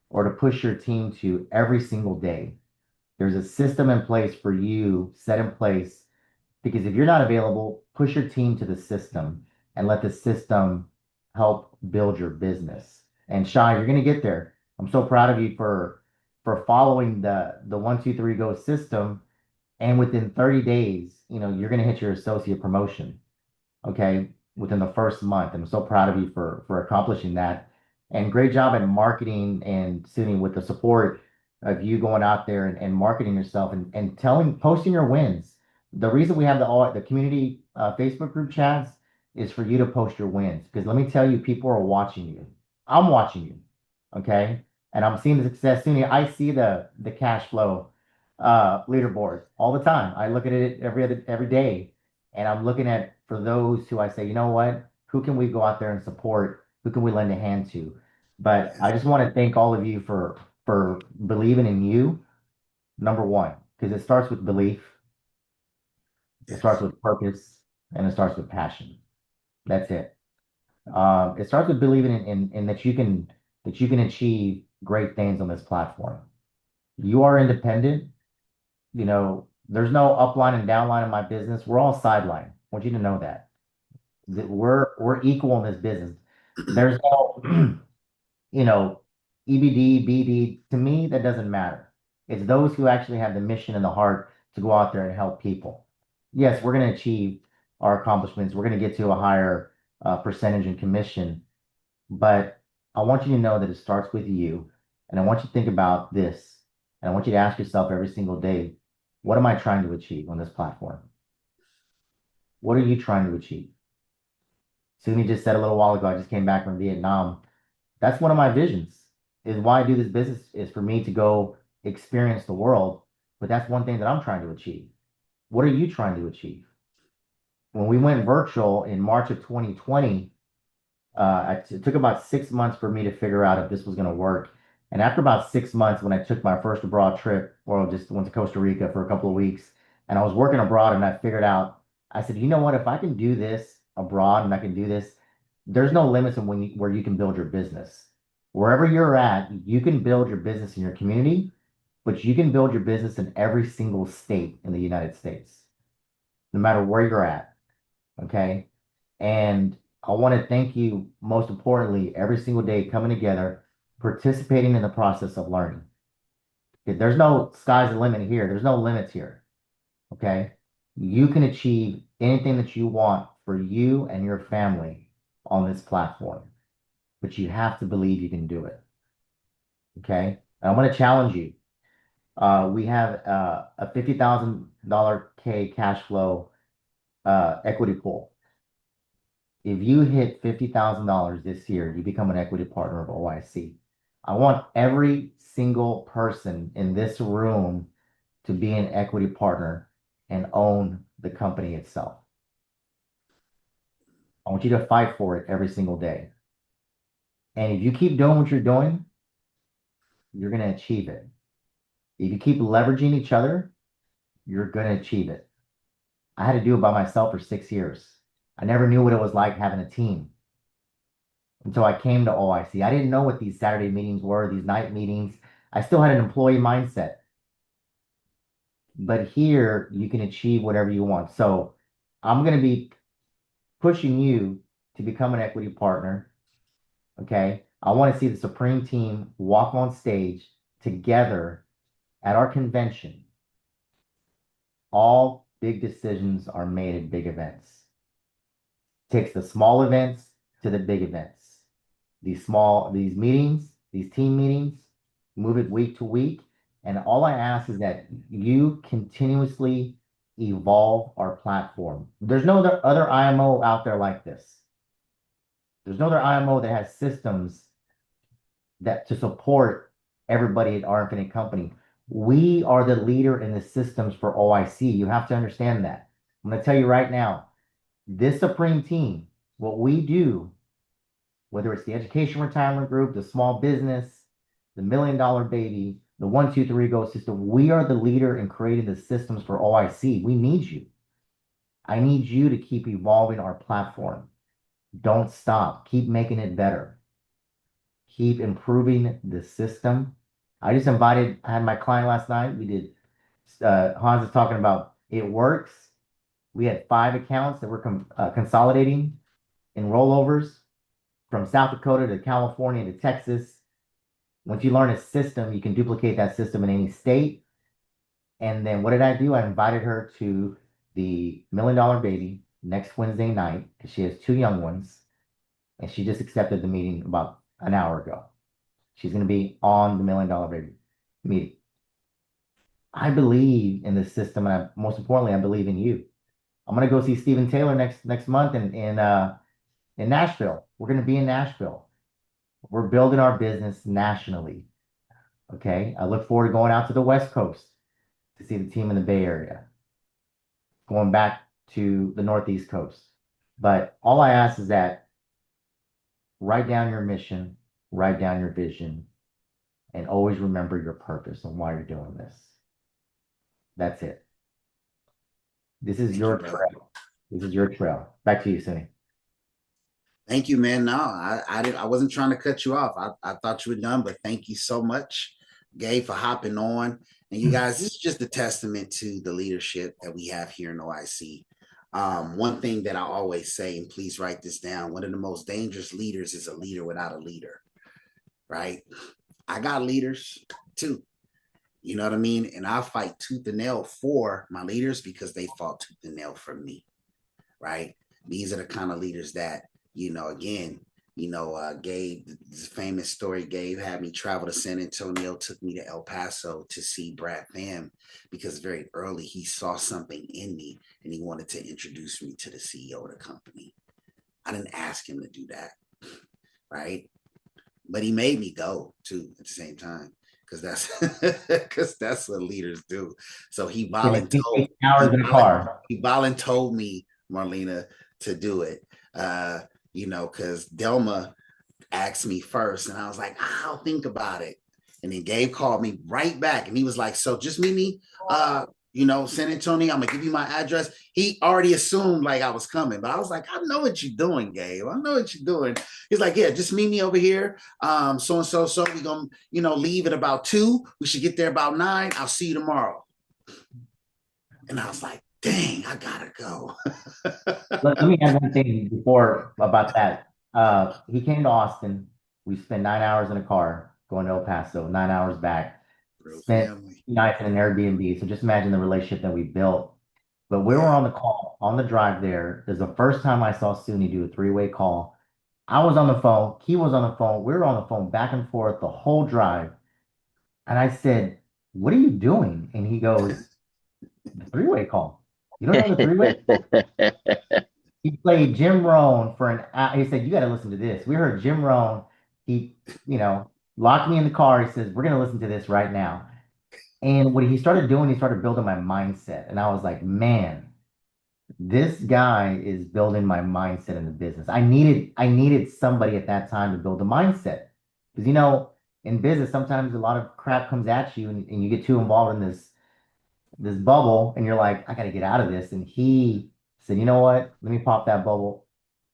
or to push your team to every single day. There's a system in place for you, set in place, because if you're not available, push your team to the system and let the system help build your business. And Shai, you're going to get there. I'm so proud of you for following the 1, 2, 3 go system. And within 30 days, you're going to hit your associate promotion. Okay. Within the first month. I'm so proud of you for accomplishing that. And great job at marketing and sitting with the support of you going out there and marketing yourself and posting your wins. The reason we have the community Facebook group chats is for you to post your wins. Because let me tell you, people are watching you. I'm watching you. Okay. And I'm seeing the success soon. I see the cash flow leaderboard all the time. I look at it every day. And I'm looking at for those who I say, you know what? Who can we go out there and support? Who can we lend a hand to? But I just want to thank all of you for believing in you, number one, because it starts with belief. It starts with purpose and it starts with passion. That's it. It starts with believing in that you can achieve great things on this platform. You are independent. You know, there's no upline and downline in my business. We're all sideline. I want you to know that. That we're equal in this business. There's no, you know, EBD, BD. To me, that doesn't matter. It's those who actually have the mission and the heart to go out there and help people. Yes, we're going to achieve our accomplishments. We're going to get to a higher percentage in commission, but I want you to know that it starts with you. And I want you to think about this. And I want you to ask yourself every single day, what am I trying to achieve on this platform? What are you trying to achieve? Suni just said a little while ago, I just came back from Vietnam. That's one of my visions, is why I do this business is for me to go experience the world. But that's one thing that I'm trying to achieve. What are you trying to achieve? When we went virtual in March of 2020, it took about 6 months for me to figure out if this was going to work. And after about 6 months, when I took my first abroad trip, or just went to Costa Rica for a couple of weeks, and I was working abroad, and I figured out, I said, you know what? If I can do this abroad and I can do this, there's no limits in where you can build your business. Wherever you're at, you can build your business in your community, but you can build your business in every single state in the United States, no matter where you're at. Okay. And I want to thank you, most importantly, every single day coming together, participating in the process of learning. There's no sky's the limit here. There's no limits here. Okay. You can achieve anything that you want for you and your family on this platform, but you have to believe you can do it. Okay. And I want to challenge you. We have a $50,000 K cash flow equity pool. If you hit $50,000 this year, you become an equity partner of OIC. I want every single person in this room to be an equity partner and own the company itself. I want you to fight for it every single day. And if you keep doing what you're doing, you're going to achieve it. If you keep leveraging each other, you're going to achieve it. I had to do it by myself for 6 years. I never knew what it was like having a team until I came to OIC. I didn't know what these Saturday meetings were, these night meetings. I still had an employee mindset. But here, you can achieve whatever you want. So I'm going to be pushing you to become an equity partner. Okay. I want to see the Supreme team walk on stage together at our convention. All big decisions are made at big events. Takes the small events to the big events. These meetings, these team meetings, move it week to week. And all I ask is that you continuously evolve our platform. There's no other IMO out there like this. There's no other IMO that has systems that to support everybody at our Infinite Company. We are the leader in the systems for OIC. You have to understand that. I'm going to tell you right now, this Supreme team, what we do, whether it's the education retirement group, the small business, the $1 million baby, the 1, 2, 3 go system, we are the leader in creating the systems for OIC. We need you. I need you to keep evolving our platform. Don't stop. Keep making it better. Keep improving the system. I had my client last night. We did, Hans is talking about it works. We had 5 accounts that we're consolidating in rollovers from South Dakota to California to Texas. Once you learn a system, you can duplicate that system in any state. And then what did I do? I invited her to the $1 Million Baby next Wednesday night because she has 2 young ones. And she just accepted the meeting about an hour ago. She's going to be on the $1 Million Baby meeting. I believe in the system, and most importantly, I believe in you. I'm gonna go see Steven Taylor next month in Nashville. We're gonna be in Nashville. We're building our business nationally. Okay. I look forward to going out to the West Coast to see the team in the Bay Area, going back to the Northeast Coast. But all I ask is that write down your mission, write down your vision, and always remember your purpose and why you're doing this. That's it. This is your trail. This is your trail. Back to you, Sunny. Thank you, man. No, I wasn't trying to cut you off. I thought you were done, but thank you so much, Gabe, for hopping on. And you guys, this is just a testament to the leadership that we have here in OIC. One thing that I always say, and please write this down, one of the most dangerous leaders is a leader without a leader, right? I got leaders too. You know what I mean? And I fight tooth and nail for my leaders because they fought tooth and nail for me, right? These are the kind of leaders that, again, Gabe, this famous story, Gabe had me travel to San Antonio, took me to El Paso to see Brad Pham because very early he saw something in me and he wanted to introduce me to the CEO of the company. I didn't ask him to do that, right? But he made me go too at the same time because that's what leaders do. So he voluntold me, Marlena, to do it. Because Delma asked me first, and I was like, I'll think about it. And then Gabe called me right back, and he was like, so just meet me, San Antonio, I'm gonna give you my address. He already assumed like I was coming, but I was like, I know what you're doing, Gabe. I know what you're doing. He's like, yeah, just meet me over here. So we're gonna, leave at about 2. We should get there about 9. I'll see you tomorrow. And I was like, dang, I gotta go. Let me add one thing before about that. He came to Austin. We spent 9 hours in a car going to El Paso, 9 hours back. Spent 2 nights in an Airbnb. So just imagine the relationship that we built. But we were on the call, on the drive there. It was the first time I saw Suni do a 3-way call. I was on the phone. He was on the phone. We were on the phone back and forth the whole drive. And I said, what are you doing? And he goes, the 3-way call. You don't know the 3-way? He played Jim Rohn for an hour. He said, you got to listen to this. We heard Jim Rohn. He, locked me in the car. He says, we're going to listen to this right now. And what he started doing, he started building my mindset. And I was like, man, this guy is building my mindset in the business. I needed somebody at that time to build the mindset. Because, in business, sometimes a lot of crap comes at you and you get too involved in this bubble and you're like, I got to get out of this. And he said, you know what? Let me pop that bubble.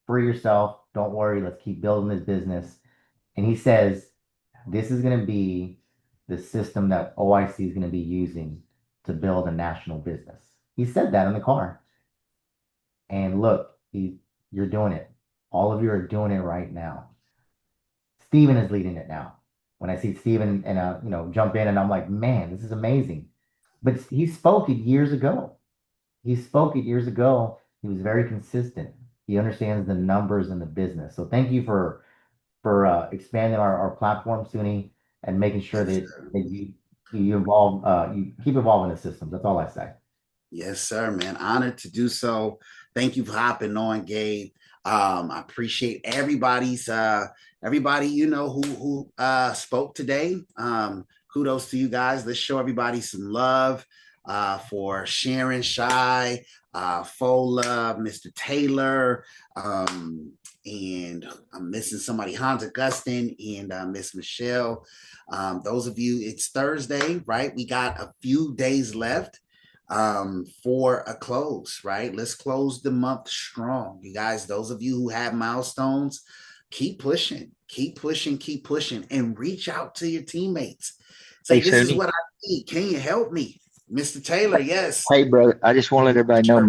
Free yourself. Don't worry. Let's keep building this business. And he says, this is going to be the system that OIC is going to be using to build a national business. He said that in the car. And look, you're doing it. All of you are doing it right now. Steven is leading it now. When I see Steven and jump in and I'm like, man, this is amazing. But he spoke it years ago. He was very consistent. He understands the numbers in the business. So thank you for expanding our platform, Suni, and making sure that you evolve, you keep evolving the system. That's all I say. Yes, sir, man. Honored to do so. Thank you for hopping on, Gabe. I appreciate everybody who spoke today. Kudos to you guys. Let's show everybody some love for Sharon, Shy, Faux Love, Mr. Taylor, and I'm missing somebody, Hans Augustine and Miss Michelle. Those of you, it's Thursday, right? We got a few days left for a close, right? Let's close the month strong. You guys, those of you who have milestones, keep pushing, and reach out to your teammates. Say, hey, this is what I need. Can you help me? Mr. Taylor, yes. Hey, brother, I just want to let everybody know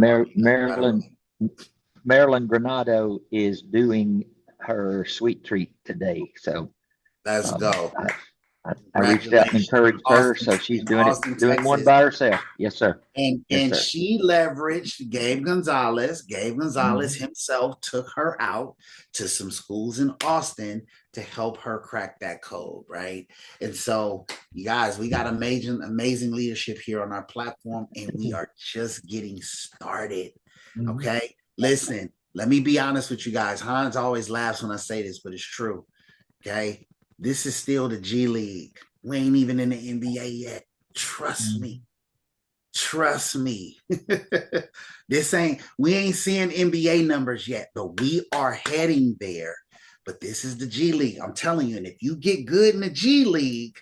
Marilyn Granado is doing her sweet treat today. So let's go. I reached out and encouraged her, so she's doing one Texas. by herself. Yes, sir. And she leveraged Gabe Gonzalez. Gabe Gonzalez himself took her out to some schools in Austin to help her crack that code, right? And so, you guys, we got amazing leadership here on our platform, and we are just getting started. Okay, listen. Let me be honest with you guys. Hans always laughs when I say this, but it's true. Okay, this is still the G League. We ain't even in the NBA yet. Trust me. Trust me. We ain't seeing NBA numbers yet, but we are heading there. But this is the G League. I'm telling you, and if you get good in the G League,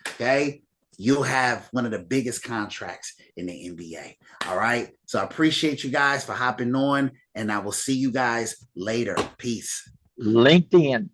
okay, you'll have one of the biggest contracts in the NBA. All right. So I appreciate you guys for hopping on, and I will see you guys later. Peace. LinkedIn.